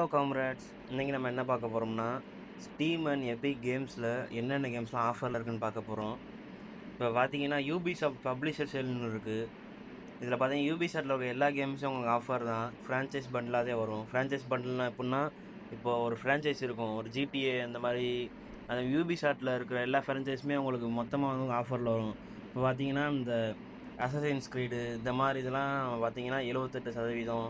Hello comrades, இன்றைக்கி நம்ம என்ன பார்க்க போகிறோம்னா ஸ்டீம் அண்ட் எபிக் கேம்ஸில் என்னென்ன கேம்ஸ்லாம் ஆஃபரில் இருக்குதுன்னு பார்க்க போகிறோம். இப்போ பார்த்தீங்கன்னா யூபிசாஃப்ட் பப்ளிஷர் சேல்னு இருக்குது. இதில் பார்த்தீங்கன்னா யூபிசாஃப்ட்டில் இருக்க எல்லா கேம்ஸும் உங்களுக்கு ஆஃபர் தான். ஃப்ரான்ச்சைஸ் பண்டிலாகவே வரும். ஃப்ரான்ச்சைஸ் பண்டில்னால் எப்படின்னா, இப்போது ஒரு ஃப்ரான்ச்சைஸ் இருக்கும், ஒரு ஜிடிஏ அந்த மாதிரி. அந்த யூபிசாஃப்ட்டில் இருக்கிற எல்லா ஃப்ரான்ச்சைஸுமே உங்களுக்கு மொத்தமாக வந்து ஆஃபரில் வரும். இப்போ பார்த்தீங்கன்னா இந்த அசசின்ஸ் க்ரீடு இந்த மாதிரி இதெல்லாம் பார்த்தீங்கன்னா 78%,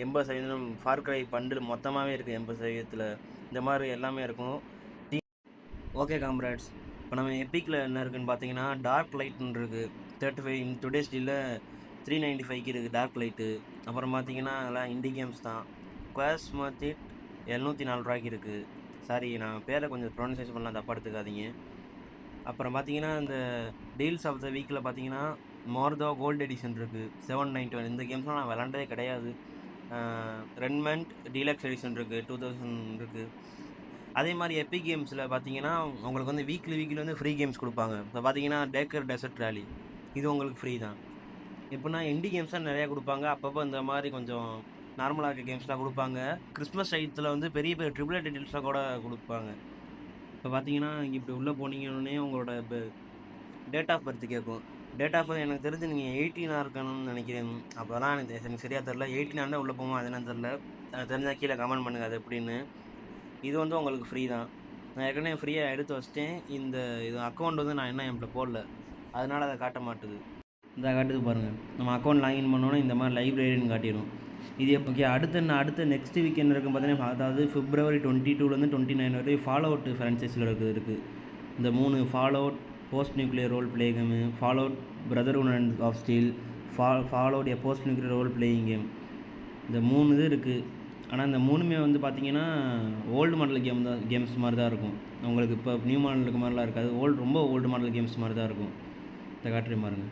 80% ஃபார் கிரை பண்டில் மொத்தமாகவே இருக்குது. 80% இந்த மாதிரி எல்லாமே இருக்கும். ஓகே காம்ரேட்ஸ், இப்போ நம்ம எப்பிக்கில் என்ன இருக்குதுன்னு பார்த்தீங்கன்னா டார்க் லைட்னு இருக்குது. 35 டுடேஸ் டீலில் 395 இருக்குது டார்க் லைட்டு. அப்புறம் பார்த்தீங்கன்னா அதெல்லாம் இண்டி கேம்ஸ் தான். குவாஸ் மாத்திட் 704 இருக்குது. சாரி, நான் பேரை கொஞ்சம் ப்ரொனன்சியேஷன் பண்ணலாம், தப்பாக எடுத்துக்காதீங்க. அப்புறம் பார்த்தீங்கன்னா இந்த டீல்ஸ் ஆஃப் த வீக்கில் பார்த்தீங்கன்னா மார்தோ கோல்டு எடிஷன் இருக்குது 791. இந்த கேம்ஸ்லாம் நான் விளாண்டதே கிடையாது. ரென்மெண்ட் டீலக்ஸ் எடிஷன் இருக்குது 2000 இருக்குது. அதே மாதிரி எபிக் கேம்ஸில் பார்த்தீங்கன்னா உங்களுக்கு வந்து வீக்லி வந்து ஃப்ரீ கேம்ஸ் கொடுப்பாங்க. இப்போ பார்த்தீங்கன்னா டேக்கர் டெசர்ட் ரேலி, இது உங்களுக்கு ஃப்ரீ தான். இப்போனா இண்டி கேம்ஸ்லாம் நிறையா கொடுப்பாங்க. அப்பப்போ இந்த மாதிரி கொஞ்சம் நார்மலாக இருக்க கேம்ஸ்லாம் கொடுப்பாங்க. கிறிஸ்மஸ் டயத்தில் வந்து பெரிய பெரிய ட்ரிபிள் டீட்டெயில்ஸ்லாம் கூட கொடுப்பாங்க. இப்போ பார்த்தீங்கன்னா இப்படி உள்ளே போனீங்கன்னே உங்களோட டேட் ஆஃப் பர்த் கேட்கும். டேட் ஆஃப் பர்த் எனக்கு தெரிஞ்சு நீங்கள் 18 இருக்கணும்னு நினைக்கிறேன். அப்போதான் எனக்கு சரியாக தெரில. 18 உள்ளே போவோம், அது என்னன்னு தெரில. தெரிஞ்சால் கீழே கமெண்ட் பண்ணுங்கள் அது எப்படின்னு. இது வந்து உங்களுக்கு ஃப்ரீ தான். நான் ஏற்கனவே ஃப்ரீயாக எடுத்து வச்சிட்டேன். இது அக்கௌண்ட் வந்து நான் என்கிட்ட போடல, அதனால் அதை காட்ட மாட்டுது. இந்த காட்டுது பாருங்கள். நம்ம அக்கௌண்ட் லாகின் பண்ணோன்னா இந்த மாதிரி லைப்ரரின்னு காட்டிடும். இது ஓகே. அடுத்த நெக்ஸ்ட் வீக் என்ன இருக்குன்னு பார்த்தீங்கன்னா, அதாவது February 22 29 வரை ஃபாலோ அவுட் ஃப்ரான்ச்சைஸில் இருக்குது. இந்த 3 Fallout post nuclear role play game, Fallout brotherhood of steel, Fallout post nuclear role playing game, இந்த 3 இது இருக்குது. ஆனால் இந்த 3மே வந்து பார்த்தீங்கன்னா ஓல்டு மாடல் கேம்ஸ் மாதிரி தான் இருக்கும். உங்களுக்கு இப்போ நியூ மாடலுக்கு மாதிரிலாம் இருக்காது. ரொம்ப ஓல்டு மாடல் கேம்ஸ் மாதிரி தான் இருக்கும். இந்த காட்டுறே பாருங்க.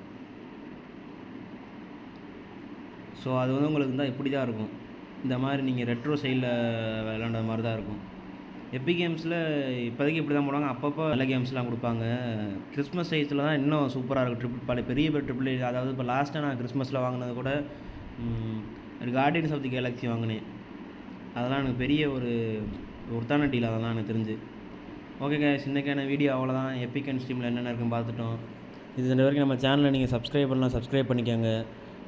ஸோ அது வந்து உங்களுக்கு தான் இப்படி தான் இருக்கும். இந்த மாதிரி நீங்கள் ரெட்ரோ சைடில் விளாண்ட மாதிரி தான் இருக்கும். எபிக் கேம்ஸில் இப்போதைக்கு இப்படி தான் போடுவாங்க. அப்பப்போ நல்ல கேம்ஸ்லாம் கொடுப்பாங்க. கிறிஸ்மஸ் சைஸில் தான் இன்னும் சூப்பராக இருக்கும். பெரிய ட்ரிபிள், அதாவது இப்போ லாஸ்ட்டாக நான் கிறிஸ்மஸில் வாங்கினது கூட கார்டியன்ஸ் ஆஃப் தி கேலக்ஸி வாங்கினேன். அதெல்லாம் எனக்கு பெரிய ஒரு ஒருத்தான டீல், அதெல்லாம் எனக்கு தெரிஞ்சு. ஓகே கைஸ், இன்றைக்கான வீடியோ அவ்வளோதான். எபிக் அண்ட் ஸ்டீமில் என்னென்ன இருக்குன்னு பார்த்துட்டோம். இது வரைக்கும் நம்ம சேனலை நீங்கள் சப்ஸ்கிரைப் பண்ணலாம், சப்ஸ்கிரைப் பண்ணிக்கோங்க.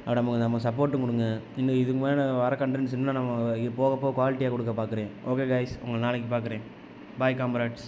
அப்படி நம்ம சப்போர்ட்டும் கொடுங்க. இன்னும் இதுக்கு மேலே வர கண்டென்ட்ஸ் இன்னும் நம்ம போக குவாலிட்டியாக கொடுக்க பார்க்குறேன். ஓகே கைஸ், உங்களை நாளைக்கு பார்க்குறேன். பாய் காம்ரேட்ஸ்.